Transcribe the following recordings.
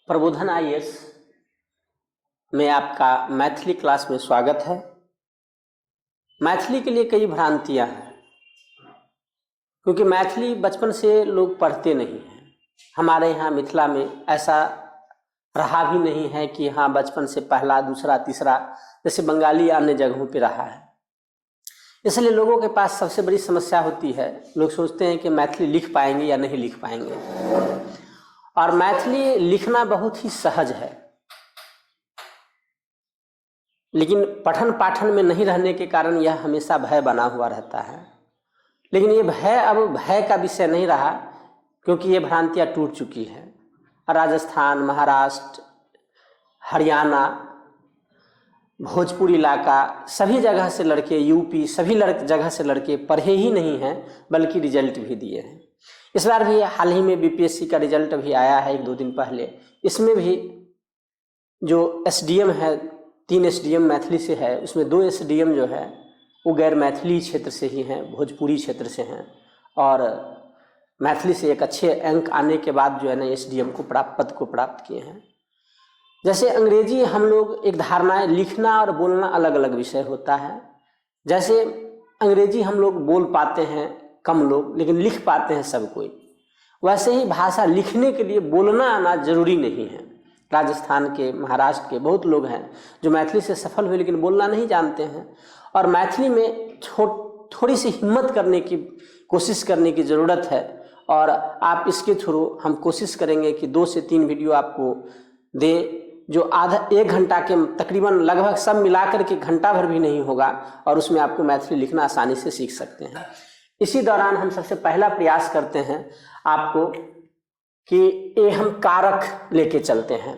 प्रबोधन आईएएस में आपका मैथिली क्लास में स्वागत है। मैथिली के लिए कई भ्रांतियां हैं, क्योंकि मैथिली बचपन से लोग पढ़ते नहीं हैं। हमारे यहाँ मिथिला में ऐसा रहा भी नहीं है कि हाँ बचपन से पहला दूसरा तीसरा जैसे बंगाली अन्य जगहों पे रहा है। इसलिए लोगों के पास सबसे बड़ी समस्या होती है, लोग सोचते हैं कि मैथिली लिख पाएंगे या नहीं लिख पाएंगे। और मैथिली लिखना बहुत ही सहज है, लेकिन पठन पाठन में नहीं रहने के कारण यह हमेशा भय बना हुआ रहता है। लेकिन ये भय अब भय का विषय नहीं रहा, क्योंकि ये भ्रांतियाँ टूट चुकी है। राजस्थान, महाराष्ट्र, हरियाणा, भोजपुर इलाका सभी जगह से लड़के, यूपी सभी जगह से लड़के पढ़े ही नहीं हैं, बल्कि रिजल्ट भी दिए हैं। इस बार भी हाल ही में बीपीएससी का रिजल्ट भी आया है 1-2 दिन पहले। इसमें भी जो एसडीएम है, 3 एसडीएम मैथिली से है, उसमें 2 एसडीएम जो है वो गैर मैथिली क्षेत्र से ही हैं, भोजपुरी क्षेत्र से हैं। और मैथिली से एक अच्छे अंक आने के बाद जो है ना एसडीएम को पद को प्राप्त किए हैं। जैसे अंग्रेजी हम लोग एक धारणा है, लिखना और बोलना अलग अलग विषय होता है। जैसे अंग्रेजी हम लोग बोल पाते हैं कम लोग, लेकिन लिख पाते हैं सब कोई। वैसे ही भाषा लिखने के लिए बोलना आना जरूरी नहीं है। राजस्थान के, महाराष्ट्र के बहुत लोग हैं जो मैथिली से सफल हुए, लेकिन बोलना नहीं जानते हैं। और मैथिली में थोड़ी सी हिम्मत करने की कोशिश करने की ज़रूरत है। और आप इसके थ्रू हम कोशिश करेंगे कि 2 से 3 वीडियो आपको दें, जो आधा 1 घंटा के तकरीबन लगभग सब मिलाकर के घंटा भर भी नहीं होगा, और उसमें आपको मैथिली लिखना आसानी से सीख सकते हैं। इसी दौरान हम सबसे पहला प्रयास करते हैं आपको कि ये हम कारक लेके चलते हैं।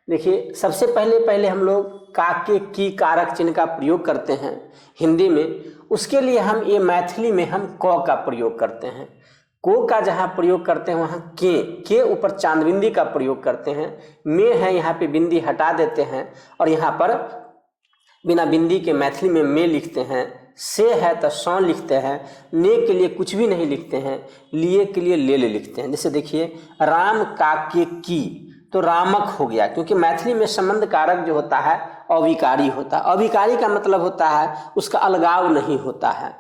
देखिए, सबसे पहले हम लोग काके की कारक चिन्ह का प्रयोग करते हैं हिंदी में। उसके लिए हम ये मैथिली में हम क का प्रयोग करते हैं। को का जहाँ प्रयोग करते हैं वहाँ के ऊपर चांद बिंदी का प्रयोग करते हैं। में है, यहाँ पे बिंदी हटा देते हैं और यहाँ पर बिना बिंदी के मैथिली में में लिखते हैं। से है तो सौ लिखते हैं। ने के लिए कुछ भी नहीं लिखते हैं। लिए के लिए ले लिखते हैं। जैसे देखिए, राम काके की तो रामक हो गया, क्योंकि मैथिली में संबंध कारक जो होता है अविकारी होता है। अविकारी का मतलब होता है उसका अलगाव नहीं होता है।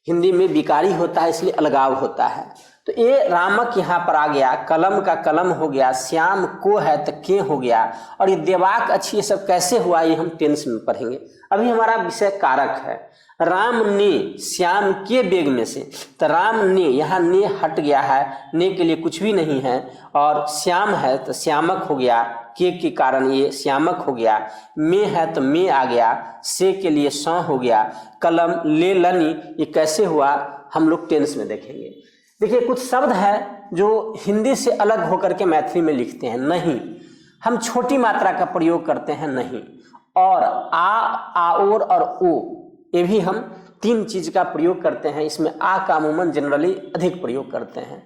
हिंदी में विकारी होता है, इसलिए अलगाव होता है। तो ये रामक यहाँ पर आ गया, कलम का कलम हो गया, श्याम को है तो के हो गया। और ये देवाक अच्छी, ये सब कैसे हुआ ये हम टेंस में पढ़ेंगे। अभी हमारा विषय कारक है। राम ने श्याम के बेग में से, तो राम ने, यहाँ ने हट गया है, ने के लिए कुछ भी नहीं है। और श्याम है तो श्यामक हो गया, के कारण ये श्यामक हो गया। में है तो में आ गया, से के लिए सौ हो गया। कलम ले लनी, ये कैसे हुआ हम लोग टेंस में देखेंगे। देखिए, कुछ शब्द है जो हिंदी से अलग होकर के मैथिली में लिखते हैं। नहीं, हम छोटी मात्रा का प्रयोग करते हैं नहीं। और और ओ, ये भी हम 3 चीज का प्रयोग करते हैं। इसमें आ का अमूमन जनरली अधिक प्रयोग करते हैं।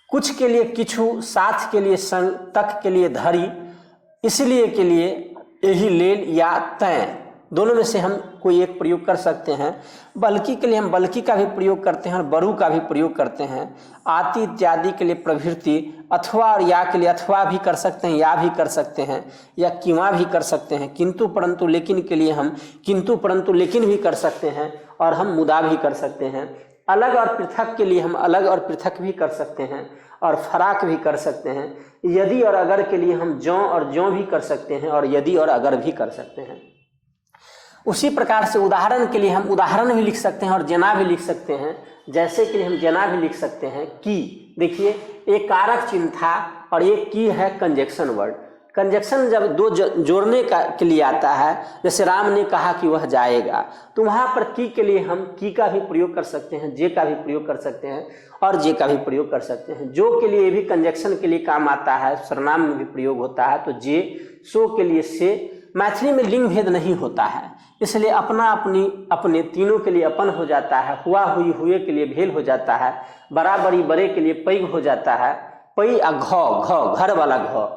कुछ के लिए किछु, साथ के लिए संग, तक के लिए धरी, इसलिए के लिए यही लेल या तय, दोनों में से हम कोई एक प्रयोग कर सकते हैं। बल्कि के लिए हम बल्कि का भी प्रयोग करते हैं और बरु का भी प्रयोग करते हैं। आति इत्यादि के लिए प्रभृति, अथवा और या के लिए अथवा भी कर सकते हैं, या भी कर सकते हैं, या किंवा भी कर सकते हैं। किंतु परंतु लेकिन के लिए हम किंतु परंतु लेकिन भी कर सकते हैं, और हम मुदा भी कर सकते हैं। अलग और पृथक के लिए हम अलग और पृथक भी कर सकते हैं, और फराक भी कर सकते हैं। यदि और अगर के लिए हम ज्यों और ज्यों भी कर सकते हैं, और यदि और अगर भी कर सकते हैं। उसी प्रकार से उदाहरण के लिए हम उदाहरण भी लिख सकते हैं और जना भी लिख सकते हैं। जैसे कि हम जना भी लिख सकते हैं की। देखिए, एक कारक चिन्ह था और एक की है कंजक्शन वर्ड। कंजक्शन जब 2 जोड़ने के लिए आता है, जैसे राम ने कहा कि वह जाएगा, तो वहाँ पर की के लिए हम की का भी प्रयोग कर सकते हैं, जे का भी प्रयोग कर सकते हैं, और जे का भी प्रयोग कर सकते हैं। जो के लिए भी कंजक्शन के लिए काम आता है, सर्वनाम में भी प्रयोग होता है, तो जे। सो के लिए से। मैथिली में लिंग भेद नहीं होता है, इसलिए अपने तीनों के लिए अपन हो जाता है। हुआ हुई हुए के लिए भेल हो जाता है। बराबरी बड़े के लिए पैग हो जाता है। पै आ घ, घर वाला घ,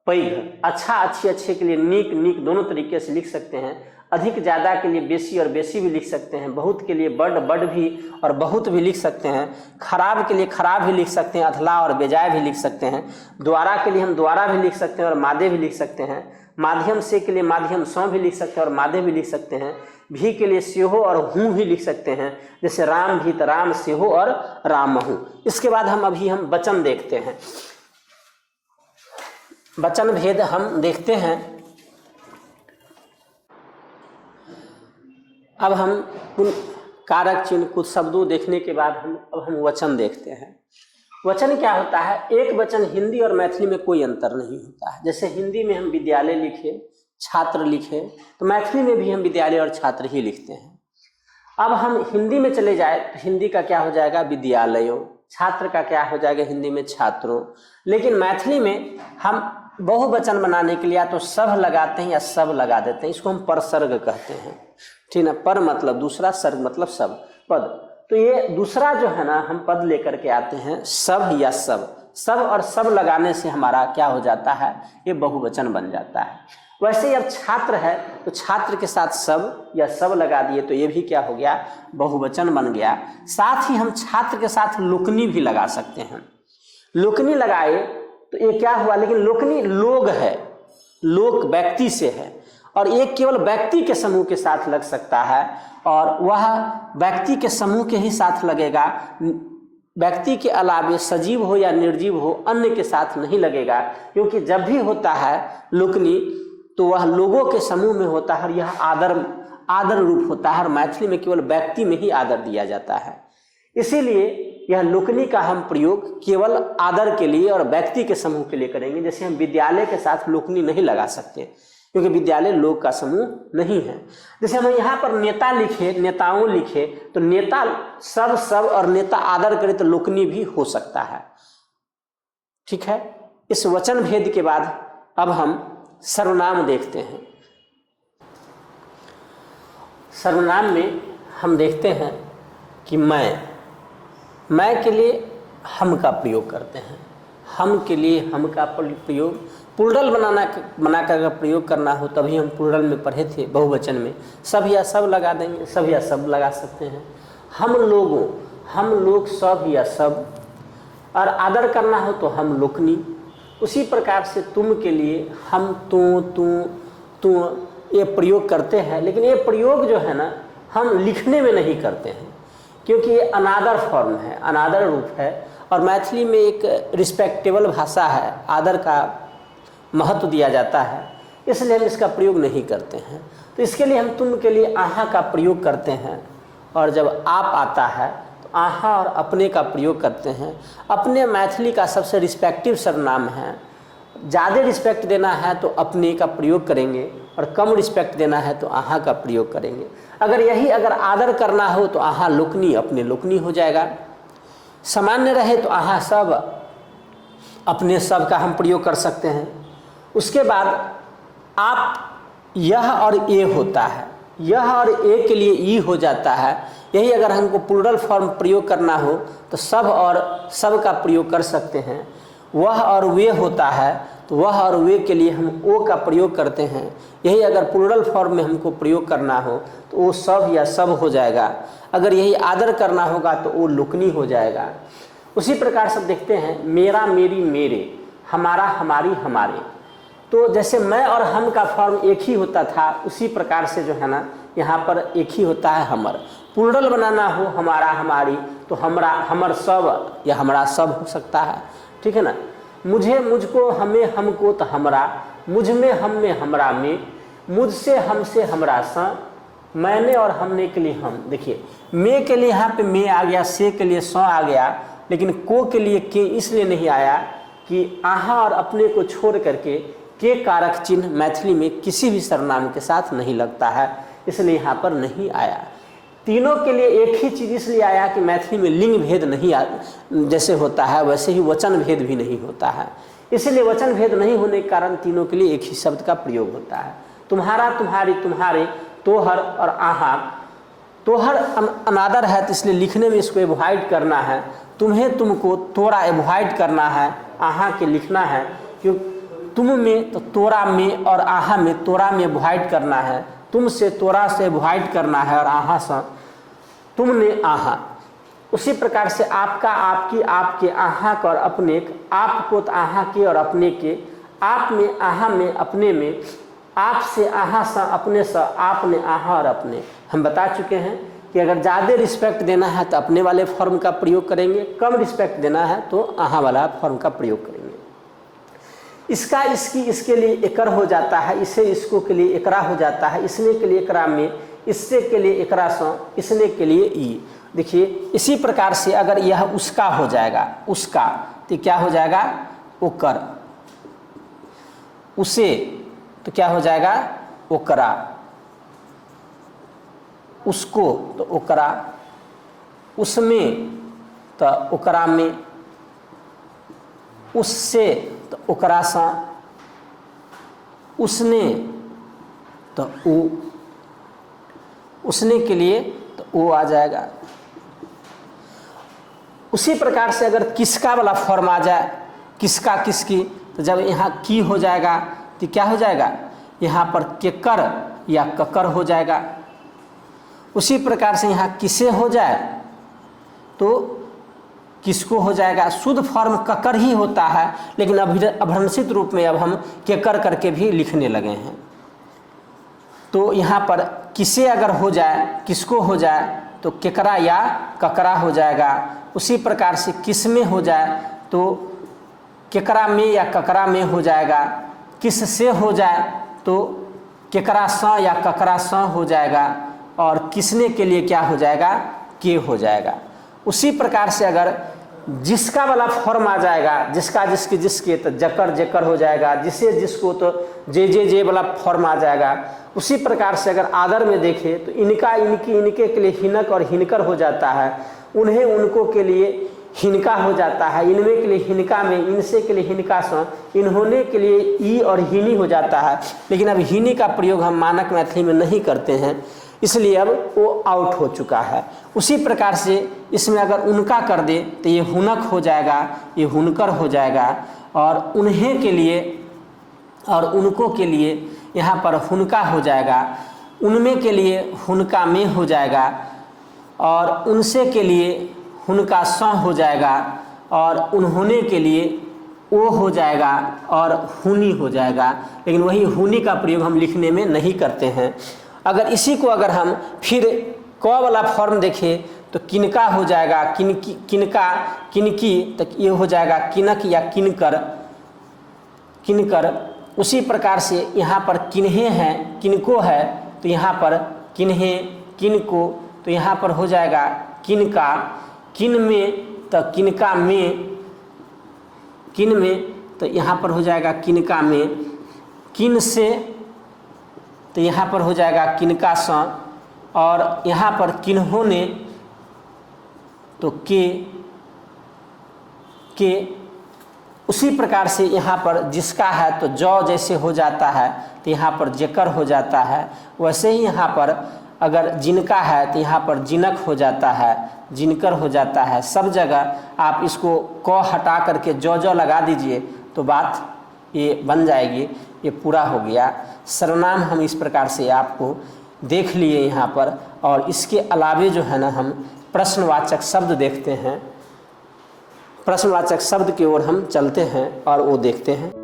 पैघ, अच्छा अच्छी अच्छे के लिए नीक नीक दोनों तरीके से लिख सकते हैं। अधिक ज़्यादा के लिए बेसी और बेसी भी लिख सकते हैं। बहुत के लिए बड़ बड़ भी और बहुत भी लिख सकते हैं। खराब के लिए खराब भी लिख सकते हैं, अधला और बेजाय भी लिख सकते हैं। द्वारा के लिए हम द्वारा भी लिख सकते हैं और मादे भी लिख सकते हैं। माध्यम से के लिए माध्यम सौ भी लिख सकते हैं और मादे भी लिख सकते हैं। भी के लिए सेहो और हूँ भी लिख सकते हैं, जैसे राम भी तो राम सेहो और राम हूँ। इसके बाद हम वचन देखते हैं। वचन भेद हम देखते हैं। अब हम कारक चिन्ह कुछ शब्दों देखने के बाद हम वचन देखते हैं। वचन क्या होता है? एक वचन हिंदी और मैथिली में कोई अंतर नहीं होता है। जैसे हिंदी में हम विद्यालय लिखे, छात्र लिखे, तो मैथिली में भी हम विद्यालय और छात्र ही लिखते हैं। अब हम हिंदी में चले जाए तो हिंदी का क्या हो जाएगा? विद्यालयों। छात्र का क्या हो जाएगा? हिंदी में छात्रों। लेकिन मैथिली में हम बहुवचन बनाने के लिए या तो सब लगाते हैं या सब लगा देते हैं। इसको हम परसर्ग कहते हैं, ठीक ना। पर मतलब दूसरा, सर्ग मतलब सब, पद। तो ये दूसरा जो है ना, हम पद लेकर के आते हैं सब या सब। सब और सब लगाने से हमारा क्या हो जाता है? ये बहुवचन बन जाता है। वैसे ही अब छात्र है तो छात्र के साथ सब या सब लगा दिए तो ये भी क्या हो गया? बहुवचन बन गया। साथ ही हम छात्र के साथ लोकनी भी लगा सकते हैं। लोकनी लगाए तो ये क्या हुआ? लेकिन लोकनी लोग है, लोक व्यक्ति से है, और एक केवल व्यक्ति के समूह के साथ लग सकता है, और वह व्यक्ति के समूह के ही साथ लगेगा। व्यक्ति के अलावे सजीव हो या निर्जीव हो, अन्य के साथ नहीं लगेगा। क्योंकि जब भी होता है लोकनी तो वह लोगों के समूह में होता है और यह आदर रूप होता है, और मैथिली में केवल व्यक्ति में ही आदर दिया जाता है। इसीलिए यह लोकनी का हम प्रयोग केवल आदर के लिए और व्यक्ति के समूह के लिए करेंगे। जैसे हम विद्यालय के साथ लोकनी नहीं लगा सकते क्योंकि विद्यालय लोग का समूह नहीं है। जैसे हम यहाँ पर नेता लिखे, नेताओं लिखे, तो नेता सब और नेता आदर करे तो लोकनी भी हो सकता है, ठीक है। इस वचन भेद के बाद अब हम सर्वनाम देखते हैं। सर्वनाम में हम देखते हैं कि मैं के लिए हम का प्रयोग करते हैं। हम के लिए हम का प्रयोग प्लूरल बना कर प्रयोग करना हो तभी हम प्लूरल में पढ़े थे, बहुवचन में सब या सब लगा देंगे, सब या सब लगा सकते हैं। हम लोगों, हम लोग, सब या सब, और आदर करना हो तो हम लोकनी। उसी प्रकार से तुम के लिए हम, तू ये प्रयोग करते हैं। लेकिन ये प्रयोग जो है ना, हम लिखने में नहीं करते हैं क्योंकि ये अनादर फॉर्म है, अनादर रूप है, और मैथिली में एक रिस्पेक्टेबल भाषा है, आदर का महत्व दिया जाता है, इसलिए हम इसका प्रयोग नहीं करते हैं। तो इसके लिए हम तुम के लिए आहा का प्रयोग करते हैं, और जब आप आता है तो आहा और अपने का प्रयोग करते हैं। अपने मैथिली का सबसे रिस्पेक्टिव सर्वनाम है। ज़्यादा रिस्पेक्ट देना है तो अपने का प्रयोग करेंगे, और कम रिस्पेक्ट देना है तो आहा का प्रयोग करेंगे। अगर आदर करना हो तो आहा लोकनी, अपने लोकनी हो जाएगा। सामान्य रहे तो आहा सब, अपने सब का हम प्रयोग कर सकते हैं। उसके बाद आप, यह और ए होता है, यह और ए के लिए ई हो जाता है। यही अगर हमको प्लूरल फॉर्म प्रयोग करना हो तो सब और सब का प्रयोग कर सकते हैं। वह और वे होता है तो वह और वे के लिए हम ओ का प्रयोग करते हैं। यही अगर प्लूरल फॉर्म में हमको प्रयोग करना हो तो वो सब या सब हो जाएगा। अगर यही आदर करना होगा तो वो लुकनी हो जाएगा। उसी प्रकार से देखते हैं मेरा, मेरी, मेरे, हमारा, हमारी, हमारे। तो जैसे मैं और हम का फॉर्म एक ही होता था, उसी प्रकार से जो है ना यहाँ पर एक ही होता है हमर। प्लूरल बनाना हो हमारा, हमारी, तो हमरा, हमर सब या हमरा सब हो सकता है, ठीक है ना। मुझे, मुझको, हमें, हमको, तो हमरा, मुझ में, हम में, हमरा में, मुझसे, हमसे, हमरा सा, मैंने और हमने के लिए हम। देखिए मैं के लिए यहाँ पे मैं आ गया, से के लिए सौ आ गया, लेकिन को के लिए के इसलिए नहीं आया कि आहा और अपने को छोड़ करके के कारक चिन्ह मैथिली में किसी भी सर्वनाम के साथ नहीं लगता है, इसलिए यहाँ पर नहीं आया। तीनों के लिए एक ही चीज़ इसलिए आया कि मैथिली में लिंग भेद नहीं जैसे होता है वैसे ही वचन भेद भी नहीं होता है। इसलिए वचन भेद नहीं होने के कारण तीनों के लिए एक ही शब्द का प्रयोग होता है। तुम्हारा, तुम्हारी, तुम्हारे, तोहर और आहा। तोहर अनादर है तो इसलिए लिखने में इसको एवॉइड करना है। तुम्हें, तुमको, तोरा एवॉइड करना है, आहा के लिखना है। तुम में तो तोरा में और आहा में, तोरा में अवॉइड करना है, तुम से तोरा से अवॉइड करना है और आहा से तुमने आहा। उसी प्रकार से आपका, आपकी, आपके, आहा का और अपने, आपको तो आहा के और अपने के, आप में, आहा में, अपने में, आप से, आहा सा, अपने सा, आपने, आहा और अपने। हम बता चुके हैं कि अगर ज़्यादा रिस्पेक्ट देना है तो अपने वाले फॉर्म का प्रयोग करेंगे, कम रिस्पेक्ट देना है तो आहा वाला फॉर्म का प्रयोग करेंगे। इसका, इसकी, इसके लिए एकर हो जाता है, इसे, इसको के लिए एकरा हो जाता है, इसने के लिए एकरा में, इससे के लिए एकरा सा, इसने के लिए ई। देखिए इसी प्रकार से अगर यह उसका हो जाएगा, उसका, तो क्या हो जाएगा, ओकर। उसे तो क्या हो जाएगा, ओकरा। उसको तो ओकरा, उसमें तो ओकरा में, उससे तो ओकरा सा, उसने तो ऊ, उसने के लिए तो वो आ जाएगा। उसी प्रकार से अगर किसका वाला फॉर्म आ जाए, किसका, किसकी, तो जब यहाँ की हो जाएगा तो क्या हो जाएगा, यहाँ पर केकर या ककर हो जाएगा। उसी प्रकार से यहाँ किसे हो जाए तो किसको हो जाएगा। शुद्ध फॉर्म ककर ही होता है, लेकिन अभ्रंशित रूप में अब हम केकर करके भी लिखने लगे हैं। तो यहाँ पर किसे अगर हो जाए, किसको हो जाए तो केकरा या ककरा हो जाएगा। उसी प्रकार से किस में हो जाए तो केकरा में या ककरा में हो जाएगा। किस से हो जाए तो केकरा सा या ककरा सा हो जाएगा। और किसने के लिए क्या हो जाएगा, के हो जाएगा। उसी प्रकार से अगर जिसका वाला फॉर्म आ जाएगा, जिसका, जिसके, जिसके, तो जकर जेकर हो जाएगा। जिसे, जिसको तो जे वाला फॉर्म आ जाएगा। उसी प्रकार से अगर आदर में देखें तो इनका, इनकी, इनके के लिए हिनक और हिनकर हो जाता है। उन्हें, उनको के लिए हिनका हो जाता है। इनमें के लिए हिनका में, इनसे के लिए हिनका सा, इन्होंने के लिए ई और हिनी हो जाता है। लेकिन अब हिनी का प्रयोग हम मानक मैथिली में नहीं करते हैं, इसलिए अब वो आउट हो चुका है। उसी प्रकार से इसमें अगर उनका कर दे तो ये हुनक हो जाएगा, ये हुनकर हो जाएगा। और उन्हें के लिए और उनको के लिए यहाँ पर हुनका हो जाएगा। उनमें के लिए हुनका में हो जाएगा। और उनसे के लिए हुनका स हो जाएगा। और उन्होंने के लिए ओ हो जाएगा और हुनी हो जाएगा। लेकिन वही हुनी का प्रयोग हम लिखने में नहीं करते हैं। अगर इसी को अगर हम फिर क वाला फॉर्म देखें तो किनका हो जाएगा, किनकी, किनका, किनकी, तो ये हो जाएगा किनक या किनकर, किनकर। उसी प्रकार से यहाँ पर किन्हें है, किनको है, तो यहाँ पर किन्हें, किनको, तो यहाँ पर हो जाएगा किनका। किन में तो किनका में, किन में तो यहाँ पर हो जाएगा किनका में। किन से तो यहाँ पर हो जाएगा किनका सा। और यहाँ पर किन्होंने तो के। उसी प्रकार से यहाँ पर जिसका है तो जौ जैसे हो जाता है तो यहाँ पर जेकर हो जाता है। वैसे ही यहाँ पर अगर जिनका है तो यहाँ पर जिनक हो जाता है, जिनकर हो जाता है। सब जगह आप इसको क हटा करके जौ लगा दीजिए तो बात ये बन जाएगी। ये पूरा हो गया। सर्वनाम हम इस प्रकार से आपको देख लिए यहाँ पर। और इसके अलावे जो है ना हम प्रश्नवाचक शब्द देखते हैं। प्रश्नवाचक शब्द की ओर हम चलते हैं और वो देखते हैं।